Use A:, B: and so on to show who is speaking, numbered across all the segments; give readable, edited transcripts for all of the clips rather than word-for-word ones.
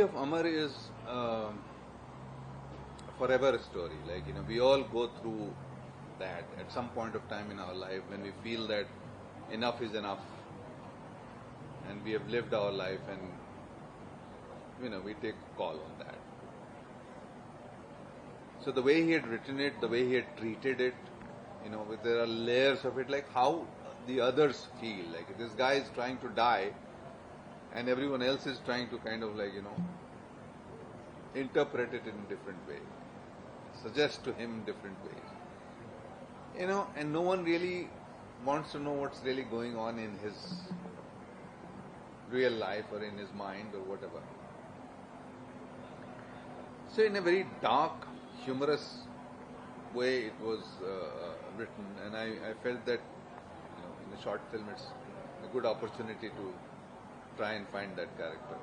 A: of Amar is forever story. Like, we all go through that at some point of time in our life when we feel that enough is enough, and we have lived our life, and we take a call on that. So the way he had written it, the way he had treated it, there are layers of it, like how the others feel. Like this guy is trying to die, and everyone else is trying to kind of interpret it in a different way, suggest to him different ways. And no one really wants to know what's really going on in his real life or in his mind or whatever. So in a very dark, humorous way it was written, and I felt that in a short film it's a good opportunity to try and find that character.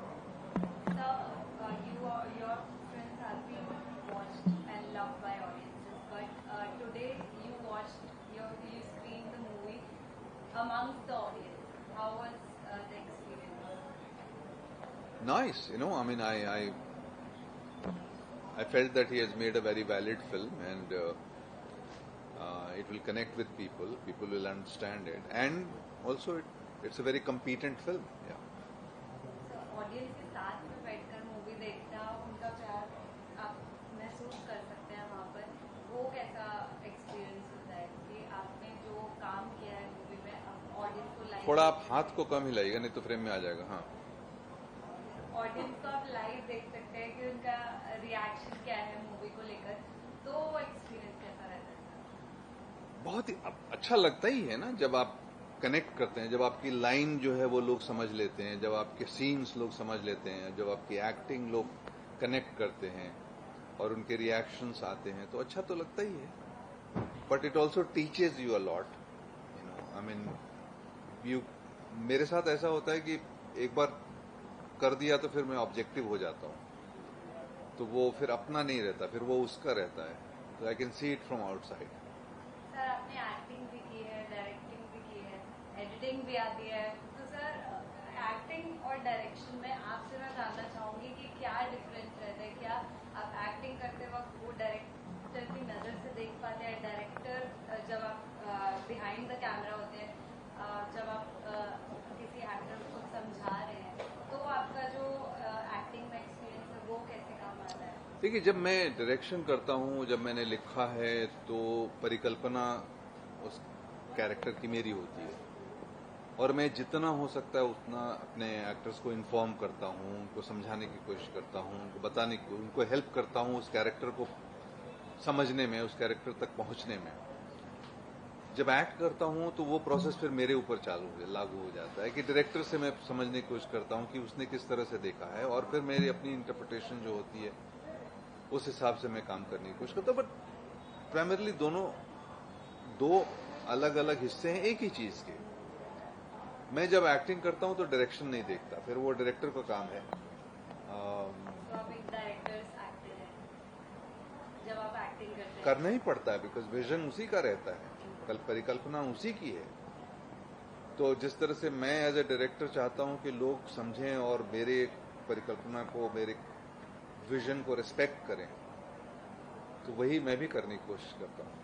B: Your films have been watched and loved by audiences, but today you screened the movie amongst the audience. How was the experience?
A: Nice, I felt that he has made a very valid film, and it will connect with people. People will understand it, and also it's a very competent film. Yeah.
B: So audience के साथ में बैठकर movie देखना, उनका प्यार आप महसूस कर सकते हैं वहाँ पर. वो कैसा एक्सपीरियंस होता है कि आपने जो काम किया है मूवी में, ऑडियंस को लाइव.
A: थोड़ा आप हाथ को कम हिलाइएगा, नहीं तो फ्रेम में आ जाएगा. हाँ.
B: ऑडियंस को आप लाइव देख सकते हैं कि उनका रिएक्शन क्या है मूवी को लेकर, तो वो एक्सपीरियंस कैसा रहता है?
A: बहुत ही अच्छा लगता ही है ना, जब आप कनेक्ट करते हैं, जब आपकी लाइन जो है वो लोग समझ लेते हैं, जब आपके सीन्स लोग समझ लेते हैं, जब आपकी एक्टिंग लोग कनेक्ट करते हैं और उनके रिएक्शंस आते हैं, तो अच्छा तो लगता ही है. But it also teaches you a lot. मेरे साथ ऐसा होता है कि एक बार कर दिया तो फिर मैं ऑब्जेक्टिव हो जाता हूँ, तो वो फिर अपना नहीं रहता, फिर वो उसका रहता है. तो I can see it from outside.
B: Sir आपने एक्टिंग भी की है, डायरेक्टिंग भी की है, एडिटिंग भी आती है, तो सर एक्टिंग और डायरेक्शन में आपसे मैं जानना चाहूंगी कि क्या डिफरेंस रहता है? क्या आप एक्टिंग करते वक्त वो डायरेक्टर की नज़र से देख पाते हैं? डायरेक्टर जब आप बिहाइंड द कैमरा होते हैं, जब आप किसी एक्टर को समझा रहे हैं, तो आपका जो एक्टिंग में एक्सपीरियंस है वो कैसे काम आता है?
A: देखिए, जब मैं डायरेक्शन करता हूँ, जब मैंने लिखा है, तो परिकल्पना उस कैरेक्टर की मेरी होती है, और मैं जितना हो सकता है उतना अपने एक्टर्स को इन्फॉर्म करता हूँ, उनको समझाने की कोशिश करता हूँ, उनको बताने की, उनको हेल्प करता हूँ उस कैरेक्टर को समझने में, उस कैरेक्टर तक पहुंचने में. जब एक्ट करता हूँ तो वो प्रोसेस फिर मेरे ऊपर लागू हो जाता है कि डायरेक्टर से मैं समझने की कोशिश करता हूँ कि उसने किस तरह से देखा है, और फिर मेरी अपनी इंटरप्रिटेशन जो होती है उस हिसाब से मैं काम करने की कोशिश करता हूँ. बट प्राइमरली दो अलग अलग हिस्से हैं एक ही चीज के. मैं जब एक्टिंग करता हूँ तो डायरेक्शन नहीं देखता, फिर वो डायरेक्टर का काम है.
B: जब आप एक्टिंग करते हैं
A: करना ही पड़ता है, बिकॉज विजन उसी का रहता है, परिकल्पना उसी की है. तो जिस तरह से मैं एज ए डायरेक्टर चाहता हूं कि लोग समझें और मेरे परिकल्पना को, मेरे विजन को रिस्पेक्ट करें, तो वही मैं भी करने की कोशिश करता हूं.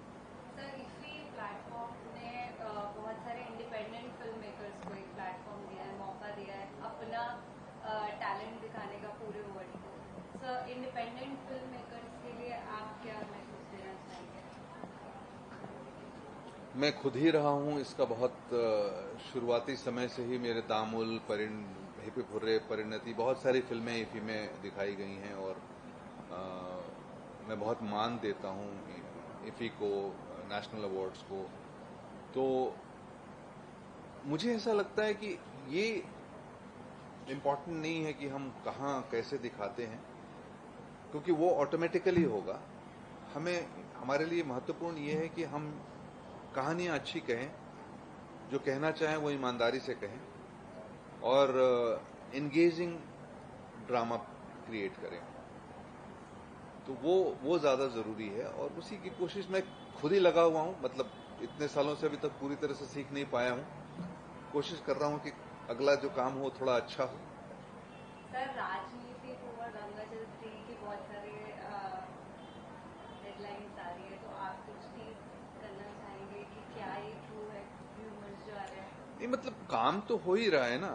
B: सर, इफ्फी प्लेटफॉर्म ने बहुत सारे इंडिपेंडेंट फिल्म मेकर्स को एक प्लेटफॉर्म दिया है, मौका दिया है अपना टैलेंट दिखाने का पूरे वर्ल्ड को. सर, इंडिपेंडेंट फिल्म मेकर्स के लिए आप क्या मैसेज देना चाहेंगे?
A: मैं खुद ही रहा हूं इसका बहुत शुरुआती समय से ही. मेरे दामुल, हिपिप हुर्रे, परिणति, बहुत सारी फिल्में इफी में दिखाई गई हैं, और मैं बहुत मान देता हूं इफी को, नेशनल अवार्ड्स को. तो मुझे ऐसा लगता है कि ये इम्पोर्टेंट नहीं है कि हम कहाँ कैसे दिखाते हैं, क्योंकि वो ऑटोमेटिकली होगा. हमारे लिए महत्वपूर्ण ये है कि हम कहानियां अच्छी कहें, जो कहना चाहें वो ईमानदारी से कहें, और एंगेजिंग ड्रामा क्रिएट करें. तो वो ज्यादा जरूरी है, और उसी की कोशिश मैं खुद ही लगा हुआ हूं. मतलब इतने सालों से अभी तक पूरी तरह से सीख नहीं पाया हूं. कोशिश कर रहा हूं कि अगला जो काम हो थोड़ा अच्छा हो.
B: सर, राजनीति को और
A: नहीं मतलब काम तो हो ही रहा है ना।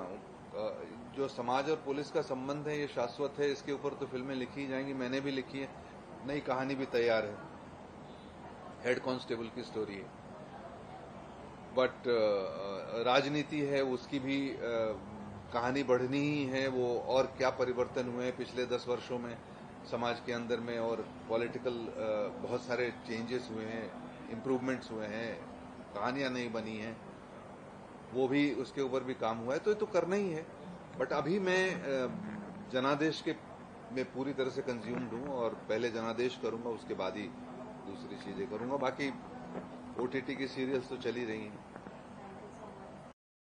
A: जो समाज और पुलिस का संबंध है ये शाश्वत है, इसके ऊपर तो फिल्में लिखी ही जाएंगी, मैंने भी लिखी है, नई कहानी भी तैयार है, हेड कांस्टेबल की स्टोरी है। बट राजनीति है उसकी भी कहानी बढ़नी ही है। वो और क्या परिवर्तन हुए हैं पिछले 10 वर्षों में समाज के अंदर में, और पॉलिटिकल बहुत सारे चेंजेस हुए हैं, इम्प्रूवमेंट्स हुए हैं, कहानियां नहीं बनी हैं, वो भी उसके ऊपर भी काम हुआ है, तो ये तो करना ही है। बट अभी मैं जनादेश के में पूरी तरह से कंज्यूम्ड हूँ, और पहले जनादेश करूंगा, उसके बाद ही दूसरी चीजें करूंगा। बाकी ओटीटी की सीरियल्स तो चल ही रही हैं।